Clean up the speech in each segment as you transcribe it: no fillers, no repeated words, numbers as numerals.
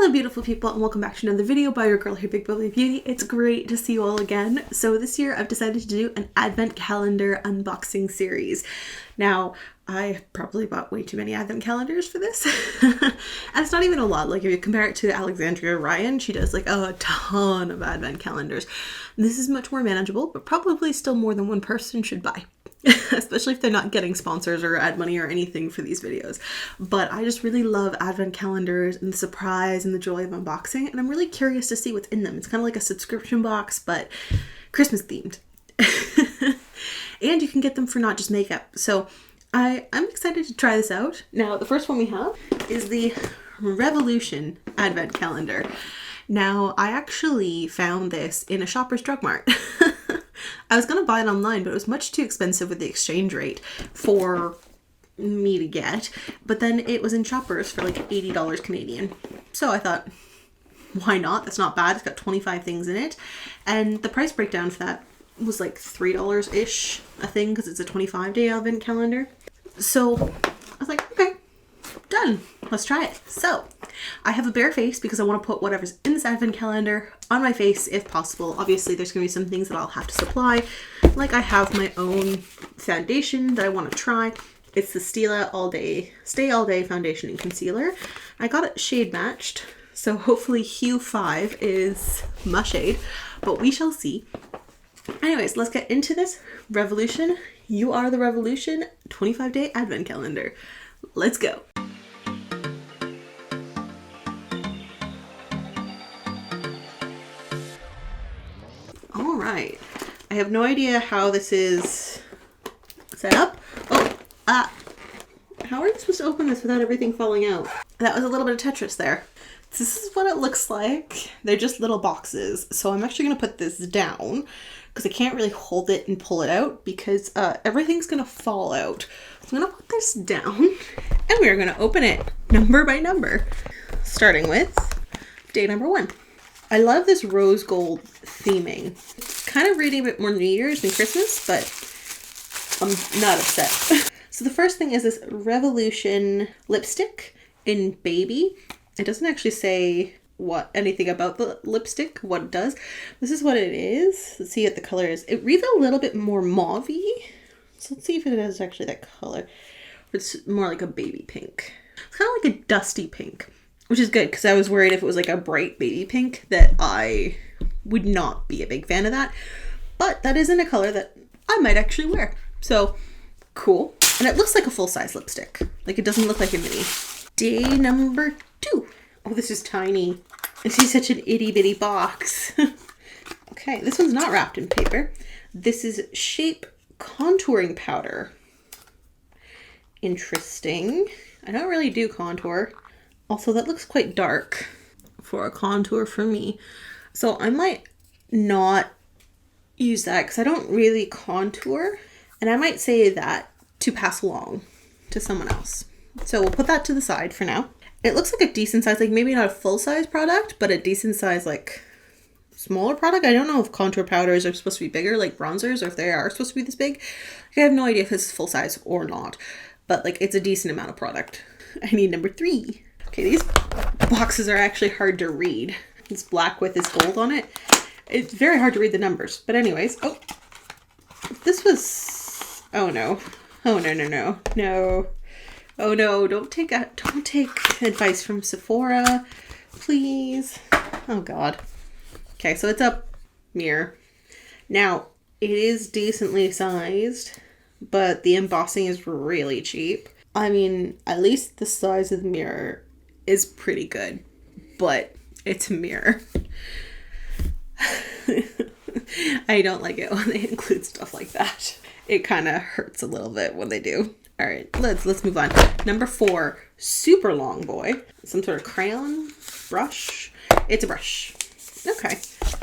Hello beautiful people and welcome back to another video by your girl here, Big Bubbly Beauty. It's great to see you all again. So this year I've decided to do an advent calendar unboxing series. Now I probably bought way too many advent calendars for this and it's not even a lot. Like if you compare it to Alexandria Ryan, she does like a ton of advent calendars. This is much more manageable, but probably still more than one person should buy. Especially if they're not getting sponsors or ad money or anything for these videos. But I just really love advent calendars and the surprise and the joy of unboxing, and I'm really curious to see what's in them. It's kind of like a subscription box, but Christmas themed. And you can get them for not just makeup. So I'm excited to try this out. Now, the first one we have is the Revolution Advent Calendar. Now, I actually found this in a Shoppers Drug Mart. I was going to buy it online, but it was much too expensive with the exchange rate for me to get. But then it was in Shoppers for like $80 Canadian. So I thought, why not? That's not bad. It's got 25 things in it. And the price breakdown for that was like $3-ish a thing because it's a 25-day advent calendar. So I was like, okay, done. Let's try it. So I have a bare face because I want to put whatever's in this advent calendar on my face if possible. Obviously there's going to be some things that I'll have to supply. Like I have my own foundation that I want to try. It's the Stila Stay All Day Foundation and Concealer. I got it shade matched. So hopefully Hue 5 is my shade, but we shall see. Anyways, let's get into this Revolution. You Are the Revolution 25-day advent calendar. Let's go. All right, I have no idea how this is set up. How are you supposed to open this without everything falling out? That was a little bit of Tetris there. This is what it looks like. They're just little boxes. So I'm actually gonna put this down because I can't really hold it and pull it out because everything's gonna fall out. So I'm gonna put this down and we're gonna open it number by number, starting with day number 1. I love this rose gold theming. It's kind of reading a bit more New Year's than Christmas, but I'm not upset. So the first thing is this Revolution lipstick in Baby. It doesn't actually say anything about the lipstick, what it does. This is what it is. Let's see what the color is. It reads a little bit more mauve-y. So let's see if it is actually that color. It's more like a baby pink. It's kind of like a dusty pink, which is good because I was worried if it was like a bright baby pink that I would not be a big fan of that. But that isn't a color that I might actually wear. So cool. And it looks like a full-size lipstick. Like it doesn't look like a mini. Day number 2. Oh, this is tiny. I see such an itty bitty box. Okay, this one's not wrapped in paper. This is Shape Contouring Powder. Interesting. I don't really do contour. Also, that looks quite dark for a contour for me. So I might not use that because I don't really contour. And I might say that to pass along to someone else. So we'll put that to the side for now. It looks like a decent size, like maybe not a full size product, but a decent size, like smaller product. I don't know if contour powders are supposed to be bigger like bronzers or if they are supposed to be this big. Like, I have no idea if it's full size or not, but like it's a decent amount of product. I need number 3. Okay, these boxes are actually hard to read. It's black with this gold on it. It's very hard to read the numbers, but anyways, oh, this was, oh no. Oh, no. Oh no, don't take advice from Sephora, please. Oh God. Okay, so it's a mirror. Now, it is decently sized, but the embossing is really cheap. I mean, at least the size of the mirror is pretty good, but it's a mirror. I don't like it when they include stuff like that. It kind of hurts a little bit when they do. All right, let's move on. Number 4, super long boy. Some sort of crayon brush. It's a brush. Okay,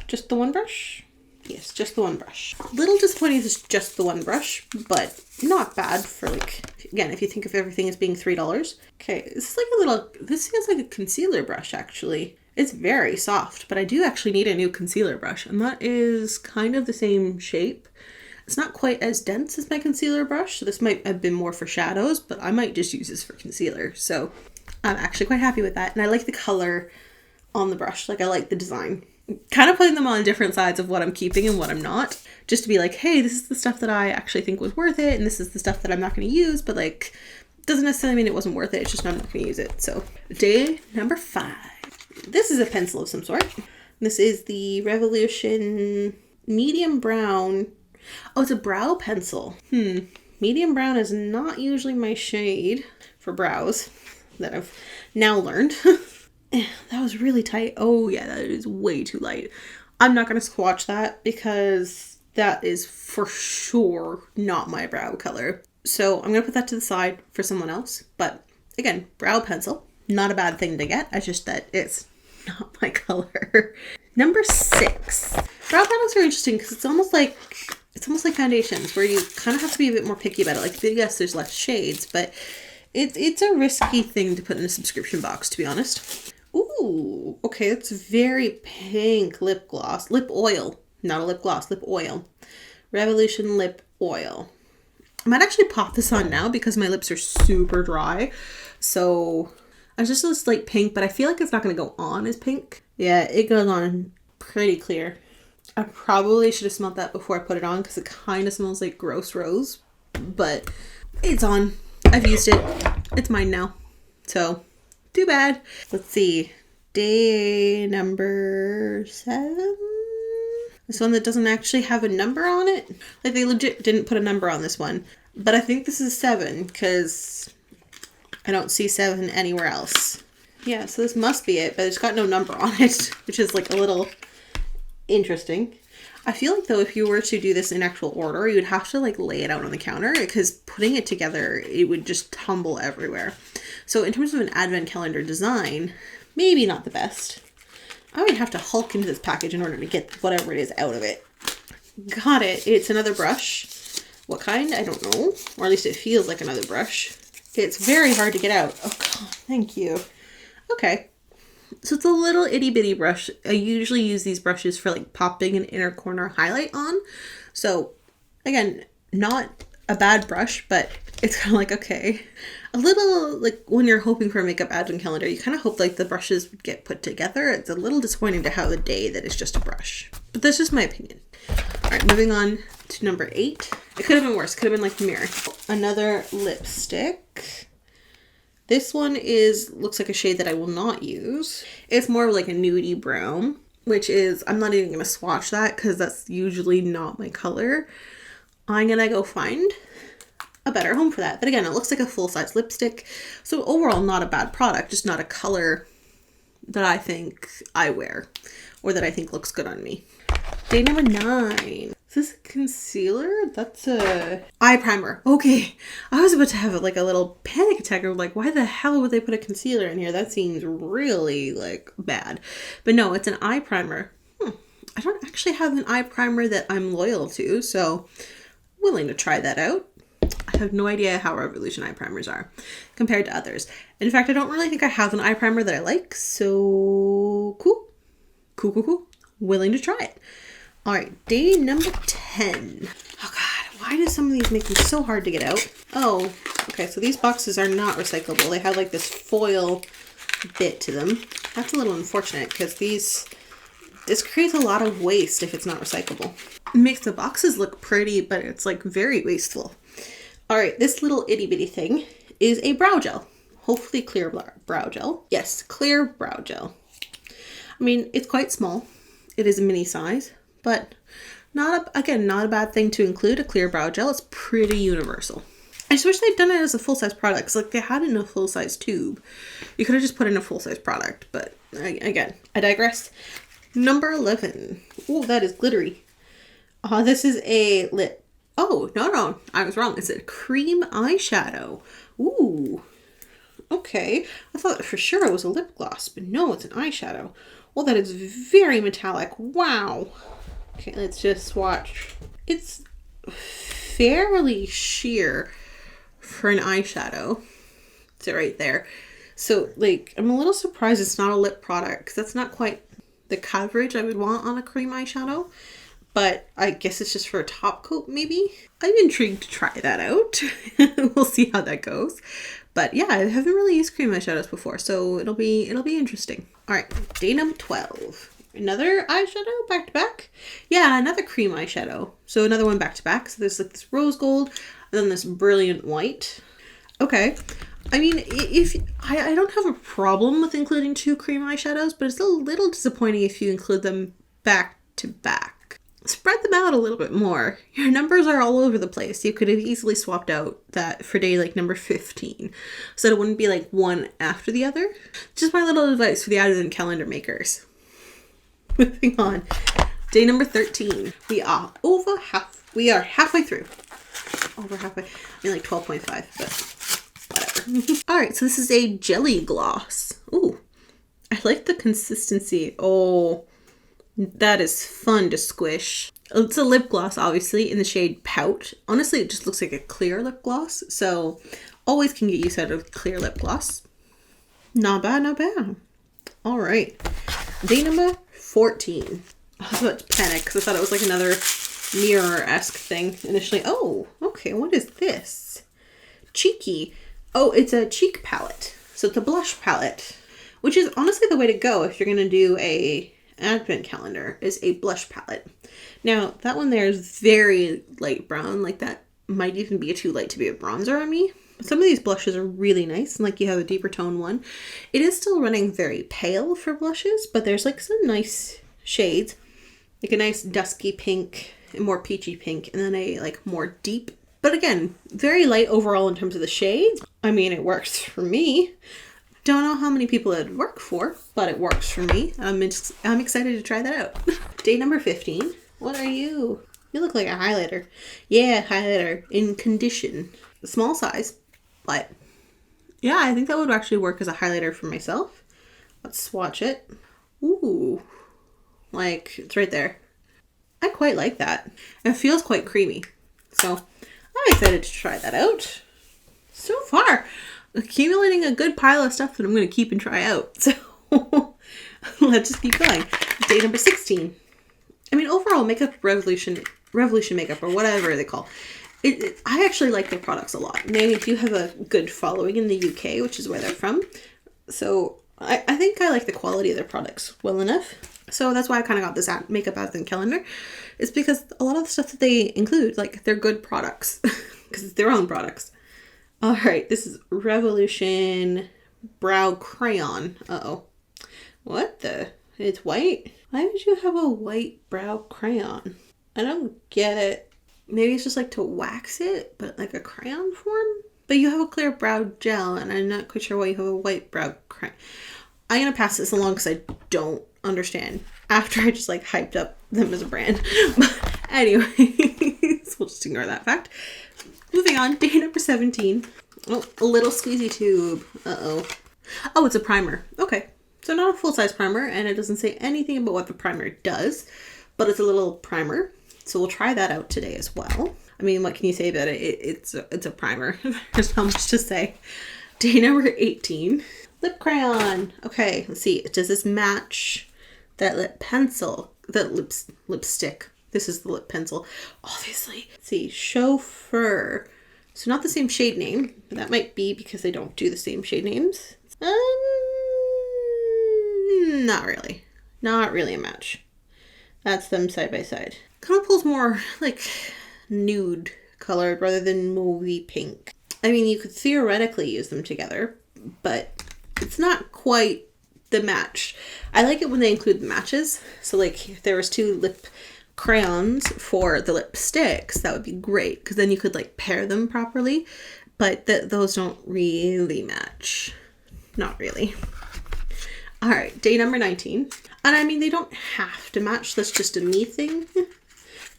just the one brush? Yes, just the one brush. A little disappointing it's just the one brush, but not bad for like, again, if you think of everything as being $3. Okay, this is like this feels like a concealer brush actually. It's very soft, but I do actually need a new concealer brush, and that is kind of the same shape. It's not quite as dense as my concealer brush, so this might have been more for shadows, but I might just use this for concealer. So I'm actually quite happy with that. And I like the color on the brush. Like, I like the design. Kind of putting them on different sides of what I'm keeping and what I'm not. Just to be like, hey, this is the stuff that I actually think was worth it, and this is the stuff that I'm not going to use, but like, doesn't necessarily mean it wasn't worth it. It's just I'm not going to use it. So day number 5. This is a pencil of some sort. This is the Revolution medium brown. Oh, it's a brow pencil. Medium brown is not usually my shade for brows that I've now learned. That was really tight. Oh yeah, that is way too light. I'm not going to swatch that because that is for sure not my brow color. So I'm going to put that to the side for someone else. But again, brow pencil, not a bad thing to get. It's just that it's not my color. Number 6. Brow pencils are interesting because it's almost like foundations where you kind of have to be a bit more picky about it. Like, yes, there's less shades, but it's a risky thing to put in a subscription box, to be honest. Ooh, okay, it's very pink lip gloss. Lip oil. Not a lip gloss, lip oil. Revolution lip oil. I might actually pop this on now because my lips are super dry. So I just this like pink, but I feel like it's not going to go on as pink. Yeah, it goes on pretty clear. I probably should have smelled that before I put it on because it kind of smells like gross rose. But it's on. I've used it. It's mine now. So, too bad. Let's see. Day number 7? This one that doesn't actually have a number on it. Like, they legit didn't put a number on this one. But I think this is 7 because I don't see 7 anywhere else. Yeah, so this must be it, but it's got no number on it, which is like a little interesting. I feel like though if you were to do this in actual order, you would have to like lay it out on the counter because putting it together, it would just tumble everywhere. So in terms of an advent calendar design, maybe not the best. I would have to hulk into this package in order to get whatever it is out of it. Got it. It's another brush. What kind? I don't know. Or at least it feels like another brush. It's very hard to get out. Oh God, thank you. Okay. So it's a little itty bitty brush. I usually use these brushes for like popping an inner corner highlight on. So again, not a bad brush, but it's kind of like, okay. A little like when you're hoping for a makeup advent calendar, you kind of hope like the brushes would get put together. It's a little disappointing to have a day that is just a brush. But that's just my opinion. All right, moving on to number 8. It could have been worse. It could have been like the mirror. Another lipstick. This one looks like a shade that I will not use. It's more like a nudie brown, which is, I'm not even going to swatch that because that's usually not my color. I'm going to go find a better home for that. But again, it looks like a full-size lipstick. So overall, not a bad product, just not a color that I think I wear or that I think looks good on me. Day number 9. Is this a concealer? That's a eye primer. Okay. I was about to have like a little panic attack of like, why the hell would they put a concealer in here? That seems really like bad. But no, it's an eye primer. I don't actually have an eye primer that I'm loyal to, so willing to try that out. I have no idea how Revolution eye primers are compared to others. In fact, I don't really think I have an eye primer that I like, so cool. Cool. Willing to try it. All right, day number 10. Oh God, why do some of these make them so hard to get out? Oh, okay, so these boxes are not recyclable. They have like this foil bit to them. That's a little unfortunate because this creates a lot of waste if it's not recyclable. It makes the boxes look pretty, but it's like very wasteful. All right, this little itty bitty thing is a brow gel. Hopefully clear brow gel. Yes, clear brow gel. I mean, it's quite small. It is a mini size, but not a bad thing to include a clear brow gel. It's pretty universal. I just wish they'd done it as a full-size product. Cause like they had it in a full-size tube. You could have just put in a full-size product, but again, I digress. Number 11. Oh, that is glittery. This is a lip. Oh, no, I was wrong. It's a cream eyeshadow. Ooh, okay. I thought for sure it was a lip gloss, but no, it's an eyeshadow. Well, that is very metallic. Wow. Okay, let's just swatch. It's fairly sheer for an eyeshadow. It's right there. So, like, I'm a little surprised it's not a lip product because that's not quite the coverage I would want on a cream eyeshadow. But I guess it's just for a top coat, maybe. I'm intrigued to try that out. We'll see how that goes. But yeah, I haven't really used cream eyeshadows before, so it'll be interesting. All right, day number 12. Another eyeshadow back to back. Yeah, another cream eyeshadow. So another one back to back. So there's like this rose gold and then this brilliant white. Okay. I mean, if I don't have a problem with including 2 cream eyeshadows, but it's a little disappointing if you include them back to back. Spread them out a little bit more. Your numbers are all over the place. You could have easily swapped out that for day like number 15. So it wouldn't be like one after the other. Just my little advice for the advent calendar makers. Moving on. Day number 13. We are halfway through. Over halfway. I mean like 12.5, but whatever. Alright, so this is a jelly gloss. Ooh. I like the consistency. Oh, that is fun to squish. It's a lip gloss, obviously, in the shade Pout. Honestly, it just looks like a clear lip gloss. So always can get used out of clear lip gloss. Not bad, not bad. Alright. Day number 14. I was about to panic because I thought it was like another mirror-esque thing initially. Oh, okay. What is this? Cheeky. Oh, it's a cheek palette. So it's a blush palette, which is honestly the way to go if you're going to do a advent calendar, is a blush palette. Now, that one there is very light brown. Like that might even be too light to be a bronzer on me. Some of these blushes are really nice, and like you have a deeper tone one. It is still running very pale for blushes, but there's like some nice shades, like a nice dusky pink, a more peachy pink, and then a like more deep, but again, very light overall in terms of the shades. I mean, it works for me. Don't know how many people it would work for, but it works for me. I'm excited to try that out. Day number 15. What are you? You look like a highlighter. Yeah, highlighter in condition. Small size, but yeah, I think that would actually work as a highlighter for myself. Let's swatch it. Ooh, like it's right there. I quite like that. It feels quite creamy. So I'm excited to try that out. So far, accumulating a good pile of stuff that I'm going to keep and try out. So let's just keep going. Day number 16. I mean, overall, Makeup Revolution Makeup, or whatever they call it. I actually like their products a lot. They do have a good following in the UK, which is where they're from. So I think I like the quality of their products well enough. So that's why I kind of got this makeup advent calendar. It's because a lot of the stuff that they include, like, they're good products because it's their own products. All right, this is Revolution Brow Crayon. Uh-oh. What the? It's white? Why would you have a white brow crayon? I don't get it. Maybe it's just like to wax it, but like a crayon form? But you have a clear brow gel, and I'm not quite sure why you have a white brow crayon. I'm going to pass this along because I don't understand after I just like hyped up them as a brand. But anyways, we'll just ignore that fact. Moving on, day number 17. Oh, a little squeezy tube. Uh-oh. Oh, it's a primer. Okay. So not a full-size primer, and it doesn't say anything about what the primer does, but it's a little primer. So we'll try that out today as well. I mean, what can you say about it? It's a primer. There's not much to say. Day number 18. Lip crayon. Okay, let's see. Does this match that lip pencil? That lipstick. This is the lip pencil. Obviously. Let's see. Chauffeur. So not the same shade name. But that might be because they don't do the same shade names. Not really. Not really a match. That's them side by side. Kind of pulls more like nude colored rather than mauvey pink. I mean, you could theoretically use them together, but it's not quite the match. I like it when they include the matches. So like if there was 2 lip crayons for the lipsticks, that would be great because then you could like pair them properly, but those don't really match. Not really. All right, day number 19. And I mean, they don't have to match. That's just a me thing.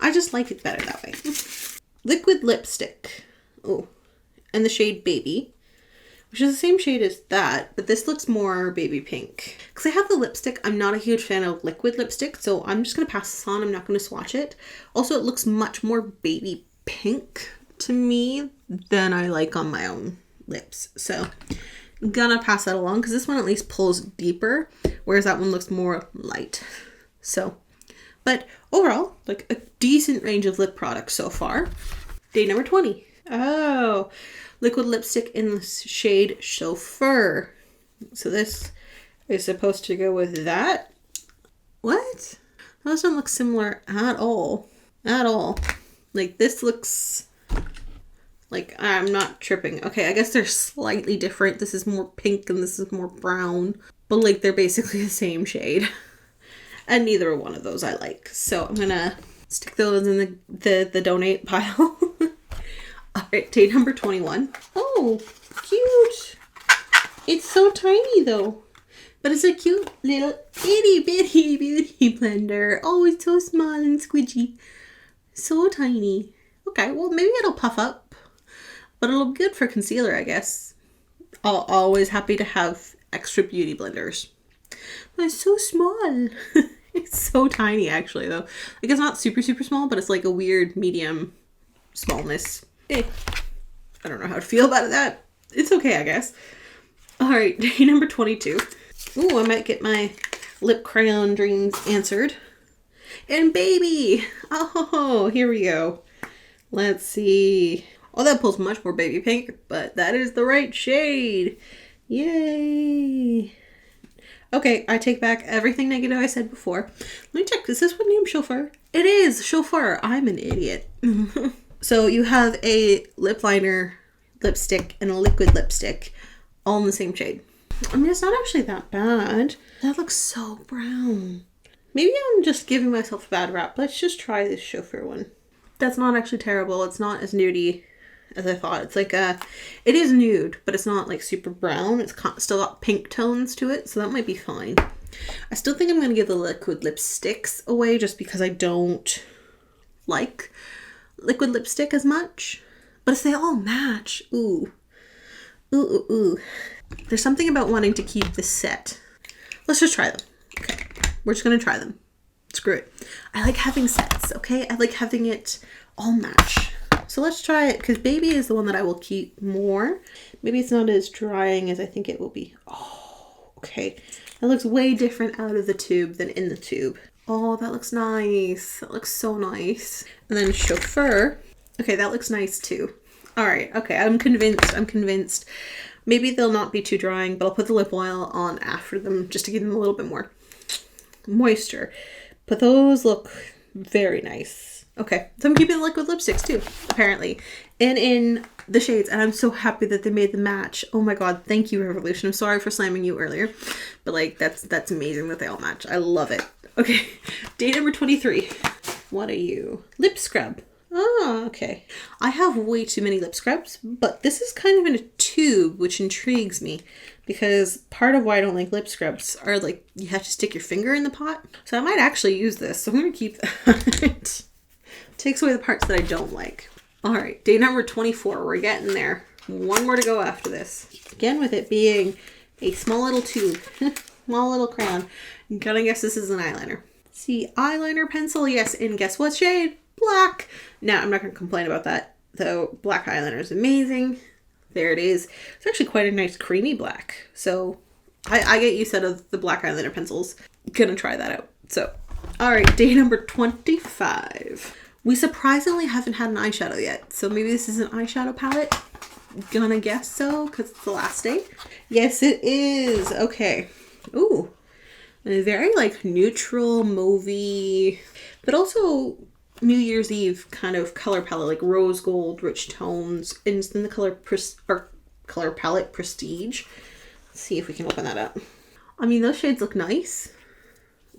I just like it better that way. Liquid lipstick. Oh, and the shade Baby, which is the same shade as that, but this looks more baby pink. Because I have the lipstick, I'm not a huge fan of liquid lipstick, so I'm just going to pass this on. I'm not going to swatch it. Also, it looks much more baby pink to me than I like on my own lips. So I'm gonna pass that along because this one at least pulls deeper, whereas that one looks more light. So, but overall, like a decent range of lip products so far. Day number 20. Oh, liquid lipstick in the shade Chauffeur. So this is supposed to go with that. What? Those don't look similar at all. At all. Like, this looks like, I'm not tripping. Okay, I guess they're slightly different. This is more pink and this is more brown. But like, they're basically the same shade. And neither one of those I like. So I'm gonna stick those in the donate pile. Alright, day number 21. Oh, cute. It's so tiny though. But it's a cute little itty bitty beauty blender. Oh, it's so small and squidgy. So tiny. Okay, well maybe it'll puff up. But it'll be good for concealer, I guess. Always happy to have extra beauty blenders. But it's so small. It's so tiny actually though. Like, it's not super small, but it's like a weird medium smallness. I don't know how to feel about that. It's okay, I guess. Alright, day number 22. Ooh, I might get my lip crayon dreams answered. And baby! Oh, here we go. Let's see. Oh, that pulls much more baby pink, but that is the right shade. Yay! Okay, I take back everything negative I said before. Let me check. Is this what name Chauffeur? It is! Chauffeur! I'm an idiot. So you have a lip liner, lipstick, and a liquid lipstick all in the same shade. I mean, it's not actually that bad. That looks so brown. Maybe I'm just giving myself a bad rap. Let's just try this Chauffeur one. That's not actually terrible. It's not as nudey as I thought. It's like it is nude, but it's not like super brown. It's still got pink tones to it, so that might be fine. I still think I'm going to give the liquid lipsticks away just because I don't like liquid lipstick as much. But if they all match, ooh. Ooh, ooh, ooh. There's something about wanting to keep this set. Let's just try them. Okay, we're just going to try them. Screw it. I like having sets, okay? I like having it all match. So let's try it, because baby is the one that I will keep more. Maybe it's not as drying as I think it will be. Oh, okay. That looks way different out of the tube than in the tube. Oh, that looks nice. That looks so nice. And then Chauffeur. Okay, that looks nice too. All right, okay, I'm convinced. Maybe they'll not be too drying, but I'll put the lip oil on after them just to give them a little bit more moisture. But those look very nice. Okay, so I'm keeping the liquid lipsticks too, apparently. And in the shades, and I'm so happy that they made the match. Oh my god, thank you, Revolution. I'm sorry for slamming you earlier. But like, that's amazing that they all match. I love it. Okay, day number 23. What are you? Lip scrub. Oh, okay. I have way too many lip scrubs, but this is kind of in a tube, which intrigues me because part of why I don't like lip scrubs are like you have to stick your finger in the pot. So I might actually use this. So I'm going to keep that. Takes away the parts that I don't like. All right, day number 24. We're getting there. One more to go after this. Again, with it being a small little tube, small little crayon. I'm gonna guess this is an eyeliner. See, eyeliner pencil. Yes, and guess what shade? Black. Now, I'm not going to complain about that, though. Black eyeliner is amazing. There it is. It's actually quite a nice creamy black. So I get used out of the black eyeliner pencils. Gonna try that out. So, all right, day number 25. We surprisingly haven't had an eyeshadow yet. So maybe this is an eyeshadow palette. Gonna guess so, because it's the last day. Yes, it is. Okay. Ooh. A very like neutral, mauvey, but also New Year's Eve kind of color palette, like rose gold, rich tones, and then the color palette Prestige. Let's see if we can open that up. I mean, those shades look nice.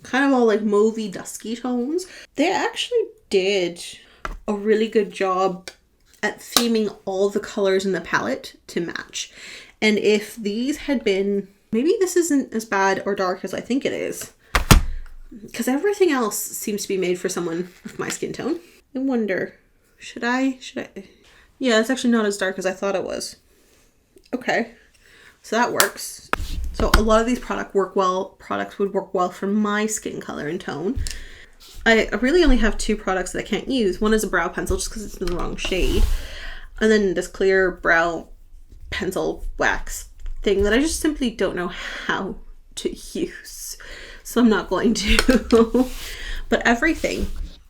Kind of all like mauvey, dusky tones. They actually did a really good job at theming all the colors in the palette to match. And if these had been, maybe this isn't as bad or dark as I think it is, because everything else seems to be made for someone with my skin tone. I wonder, should I? Yeah, it's actually not as dark as I thought it was. Okay, so that works. So a lot of these products would work well for my skin color and tone. I really only have two products that I can't use. One is a brow pencil just because it's in the wrong shade. And then this clear brow pencil wax thing that I just simply don't know how to use. So I'm not going to. But everything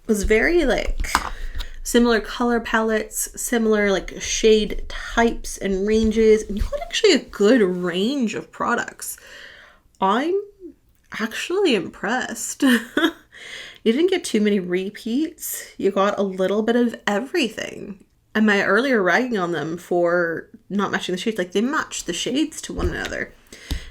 was very like similar color palettes, similar like shade types and ranges. And you got actually a good range of products. I'm actually impressed. You didn't get too many repeats. You got a little bit of everything. And my earlier ragging on them for not matching the shades, like they match the shades to one another.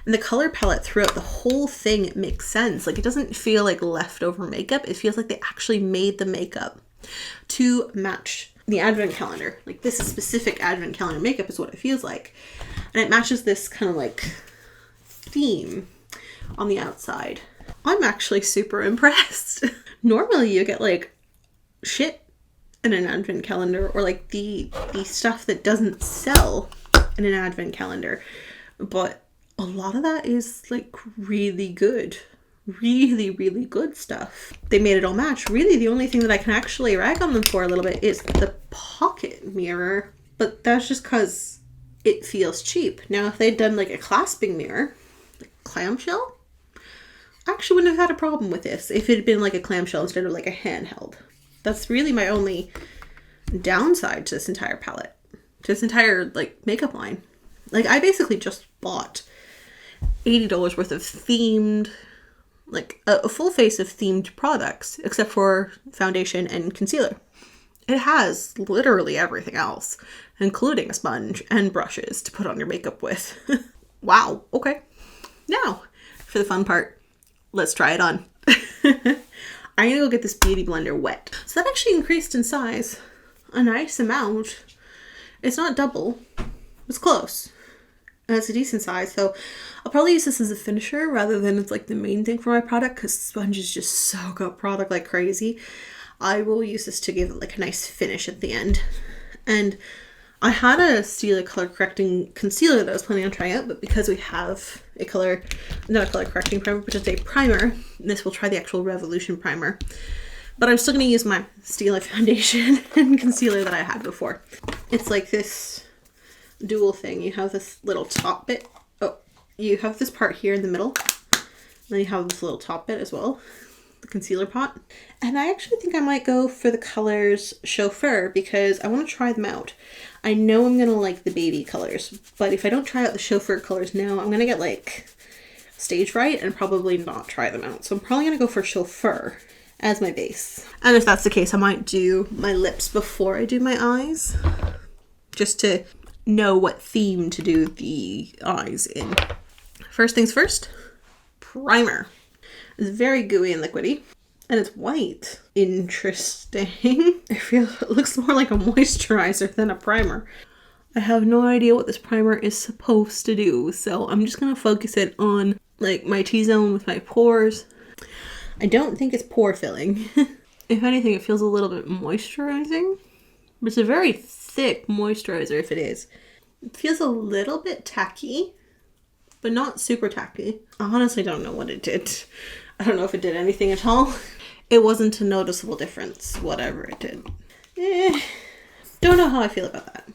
And the color palette throughout the whole thing, it makes sense. Like it doesn't feel like leftover makeup. It feels like they actually made the makeup to match the advent calendar. Like this is specific advent calendar makeup is what it feels like. And it matches this kind of like theme on the outside. I'm actually super impressed. Normally you get like shit in an advent calendar, or like the stuff that doesn't sell in an advent calendar. But a lot of that is like really good. Really, really good stuff. They made it all match. Really, the only thing that I can actually rag on them for a little bit is the pocket mirror. But that's just because it feels cheap. Now, if they'd done like a clasping mirror, like clamshell, I actually wouldn't have had a problem with this if it had been like a clamshell instead of like a handheld. That's really my only downside to this entire palette, to this entire like makeup line. Like I basically just bought $80 worth of themed, like a full face of themed products, except for foundation and concealer. It has literally everything else, including a sponge and brushes to put on your makeup with. Wow. Okay. Now for the fun part, let's try it on. I'm gonna go get this beauty blender wet. So that actually increased in size a nice amount. It's not double, it's close. And it's a decent size, so I'll probably use this as a finisher rather than it's like the main thing for my product, because sponges just soak up product like crazy. I will use this to give it like a nice finish at the end. And I had a Stila color correcting concealer that I was planning on trying out, but because we have not a color correcting primer, but just a primer, this will try the actual Revolution primer. But I'm still going to use my Stila foundation and concealer that I had before. It's like this dual thing. You have this little top bit. Oh, you have this part here in the middle. And then you have this little top bit as well, the concealer pot. And I actually think I might go for the colors Chauffeur because I want to try them out. I know I'm going to like the baby colors, but if I don't try out the Chauffeur colors now, I'm going to get like stage fright and probably not try them out. So I'm probably going to go for Chauffeur as my base. And if that's the case, I might do my lips before I do my eyes, just to know what theme to do the eyes in. First things first, primer. It's very gooey and liquidy, and it's white. Interesting. It looks more like a moisturizer than a primer. I have no idea what this primer is supposed to do, so I'm just gonna focus it on like my T-zone with my pores. I don't think it's pore filling. If anything, it feels a little bit moisturizing. But it's a very thick moisturizer if it is. It feels a little bit tacky, but not super tacky. I honestly don't know what it did. I don't know if it did anything at all. It wasn't a noticeable difference, whatever it did. Don't know how I feel about that.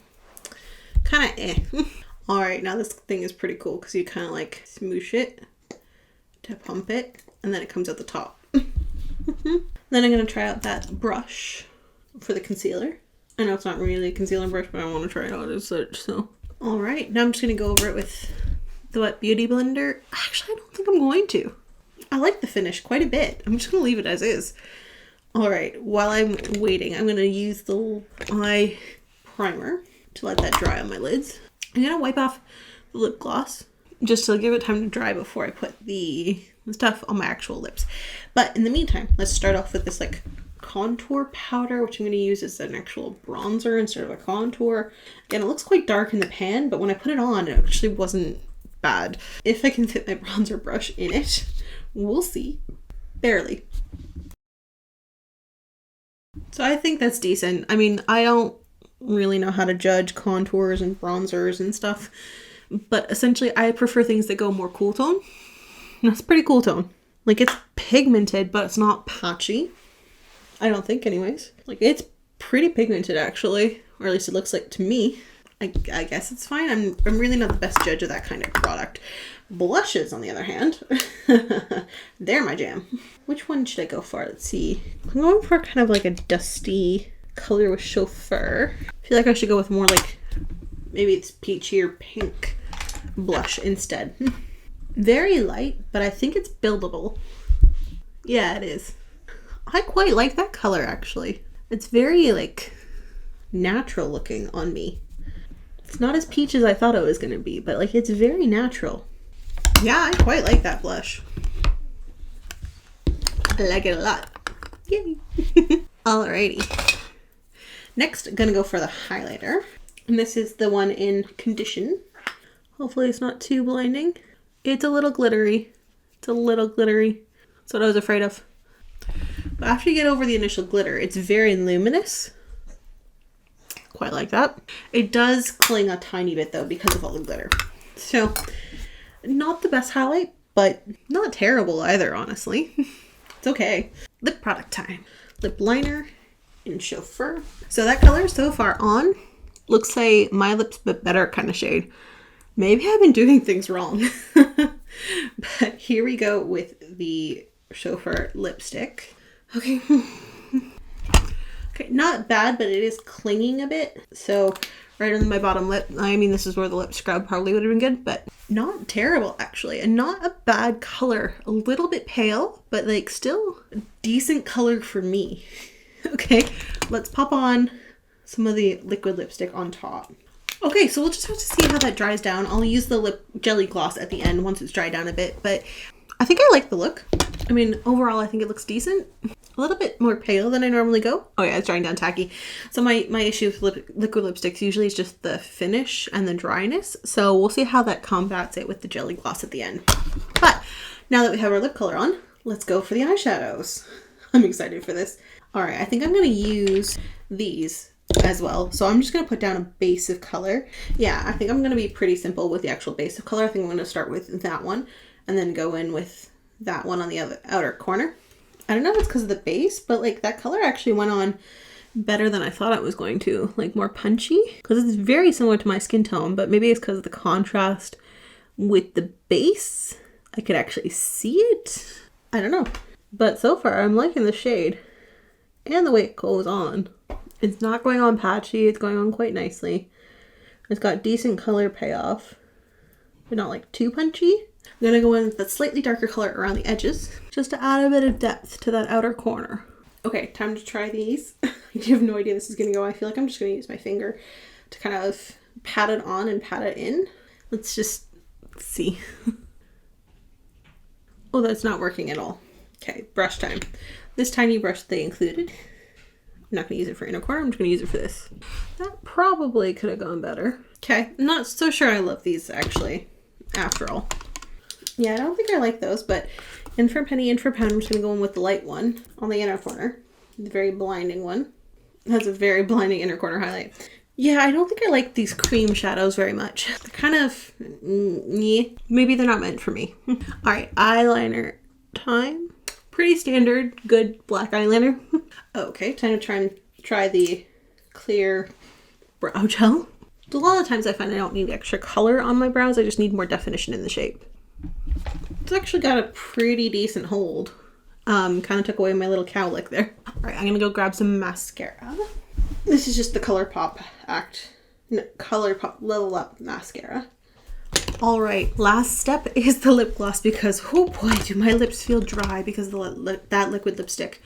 Kind of Alright, now this thing is pretty cool because you kind of like smoosh it to pump it, and then it comes out the top. Then I'm going to try out that brush for the concealer. I know it's not really a concealer brush, but I want to try it out as such, so. Alright, now I'm just going to go over it with the wet beauty blender. Actually, I don't think I'm going to. I like the finish quite a bit. I'm just going to leave it as is. Alright, while I'm waiting, I'm going to use the eye primer to let that dry on my lids. I'm going to wipe off the lip gloss just to give it time to dry before I put the stuff on my actual lips. But in the meantime, let's start off with this like contour powder, which I'm going to use as an actual bronzer instead of a contour. Again, it looks quite dark in the pan, but when I put it on, it actually wasn't bad. If I can fit my bronzer brush in it, we'll see. Barely. So I think that's decent. I mean, I don't really know how to judge contours and bronzers and stuff, but essentially I prefer things that go more cool tone. That's pretty cool tone. Like, it's pigmented, but it's not patchy. I don't think, anyways. Like, it's pretty pigmented, actually. Or at least it looks like to me. I guess it's fine. I'm really not the best judge of that kind of product. Blushes, on the other hand, they're my jam. Which one should I go for? Let's see. I'm going for kind of like a dusty color with Chauffeur. I feel like I should go with more like, maybe it's peachy or pink blush instead. Very light, but I think it's buildable. Yeah, it is. I quite like that color actually. It's very like natural looking on me. It's not as peach as I thought it was gonna be, but like it's very natural. Yeah, I quite like that blush. I like it a lot. Yay. Alrighty. Next, gonna go for the highlighter. And this is the one in Condition. Hopefully it's not too blinding. It's a little glittery. It's a little glittery. That's what I was afraid of. But after you get over the initial glitter, it's very luminous. Quite like that. It does cling a tiny bit though because of all the glitter. So, not the best highlight, but not terrible either, honestly. It's okay. Lip product time. Lip liner in Chauffeur. So that color so far on looks like My Lips But Better kind of shade. Maybe I've been doing things wrong. But here we go with the Chauffeur lipstick. Okay. Okay, not bad, but it is clinging a bit. So right on my bottom lip. I mean, this is where the lip scrub probably would have been good, but not terrible actually. And not a bad color. A little bit pale, but like still a decent color for me. Okay, let's pop on some of the liquid lipstick on top. Okay, so we'll just have to see how that dries down. I'll use the lip jelly gloss at the end once it's dried down a bit, but I think I like the look. I mean, overall, I think it looks decent. A little bit more pale than I normally go. Oh yeah, it's drying down tacky. So my issue with liquid lipsticks usually is just the finish and the dryness. So we'll see how that combats it with the jelly gloss at the end. But now that we have our lip color on, let's go for the eyeshadows. I'm excited for this. All right, I think I'm gonna use these as well. So I'm just gonna put down a base of color. Yeah, I think I'm gonna be pretty simple with the actual base of color. I think I'm gonna start with that one and then go in with that one on the other outer corner. I don't know if it's because of the base, but like that color actually went on better than I thought it was going to. Like more punchy, because it's very similar to my skin tone, but maybe it's because of the contrast with the base. I could actually see it. I don't know. But so far I'm liking the shade and the way it goes on. It's not going on patchy, it's going on quite nicely. It's got decent color payoff, but not like too punchy. I'm gonna go in with that slightly darker color around the edges, just to add a bit of depth to that outer corner. Okay, time to try these. You have no idea this is gonna go. I feel like I'm just gonna use my finger to kind of pat it on and pat it in. Let's just see. Oh, that's not working at all. Okay, brush time. This tiny brush they included. I'm not gonna use it for inner corner, I'm just gonna use it for this. That probably could have gone better. Okay, I'm not so sure I love these actually, after all. Yeah, I don't think I like those, but in for penny, in for pound, I'm just gonna go in with the light one on the inner corner. The very blinding one. It has a very blinding inner corner highlight. Yeah, I don't think I like these cream shadows very much. They're kind of, maybe they're not meant for me. All right, eyeliner time. Pretty standard, good black eyeliner. Okay, time to try the clear brow gel. A lot of times I find I don't need extra color on my brows, I just need more definition in the shape. It's actually got a pretty decent hold. Kind of took away my little cowlick there. All right, I'm gonna go grab some mascara. This is just the ColourPop ColourPop Level Up mascara. All right, last step is the lip gloss because, oh boy, do my lips feel dry because of that liquid lipstick.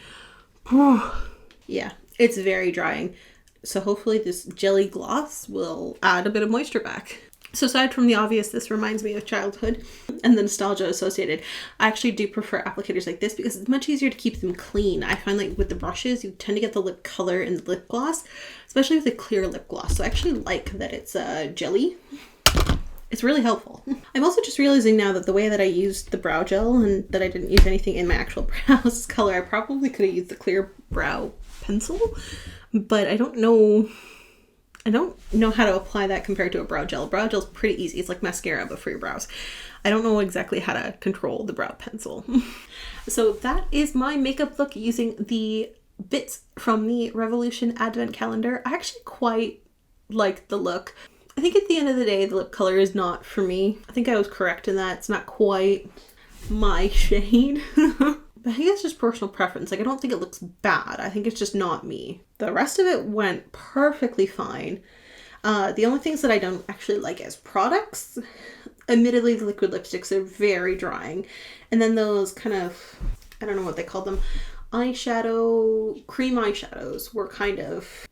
Yeah, it's very drying. So hopefully this jelly gloss will add a bit of moisture back. So aside from the obvious, this reminds me of childhood and the nostalgia associated. I actually do prefer applicators like this because it's much easier to keep them clean. I find like with the brushes, you tend to get the lip color in the lip gloss, especially with a clear lip gloss. So I actually like that it's jelly. It's really helpful. I'm also just realizing now that the way that I used the brow gel and that I didn't use anything in my actual brows color, I probably could have used the clear brow pencil, but I don't know how to apply that compared to a brow gel. Brow gel's pretty easy. It's like mascara, but for your brows. I don't know exactly how to control the brow pencil. So that is my makeup look using the bits from the Revolution Advent Calendar. I actually quite like the look. I think at the end of the day, the lip color is not for me. I think I was correct in that. It's not quite my shade. But I think it's just personal preference. Like, I don't think it looks bad. I think it's just not me. The rest of it went perfectly fine. The only things that I don't actually like as products, Admittedly, the liquid lipsticks are very drying. And then those kind of, I don't know what they call them, cream eyeshadows were kind of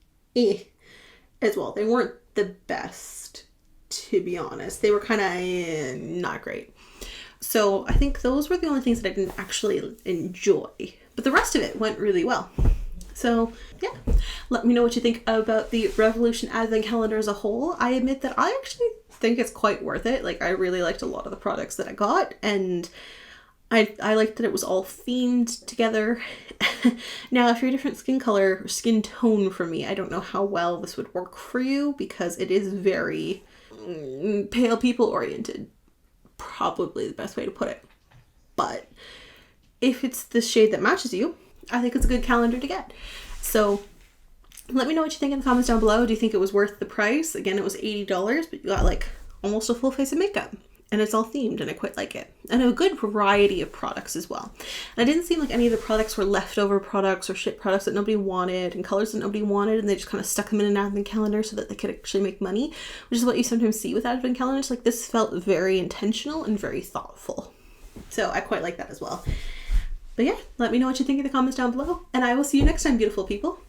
as well. They weren't the best, to be honest. They were kind of not great. So I think those were the only things that I didn't actually enjoy. But the rest of it went really well. So yeah, let me know what you think about the Revolution Advent Calendar as a whole. I admit that I actually think it's quite worth it. Like, I really liked a lot of the products that I got, and I liked that it was all themed together. Now, if you're a different skin color or skin tone from me, I don't know how well this would work for you, because it is very pale people oriented. Probably the best way to put it. But if it's the shade that matches you, I think it's a good calendar to get. So let me know what you think in the comments down below. Do you think it was worth the price? Again, it was $80, but you got like almost a full face of makeup. And it's all themed, and I quite like it. And a good variety of products as well. And it didn't seem like any of the products were leftover products or shit products that nobody wanted and colors that nobody wanted, and they just kind of stuck them in an advent calendar so that they could actually make money, which is what you sometimes see with advent calendars. Like, this felt very intentional and very thoughtful. So I quite like that as well. But yeah, let me know what you think in the comments down below, and I will see you next time, beautiful people.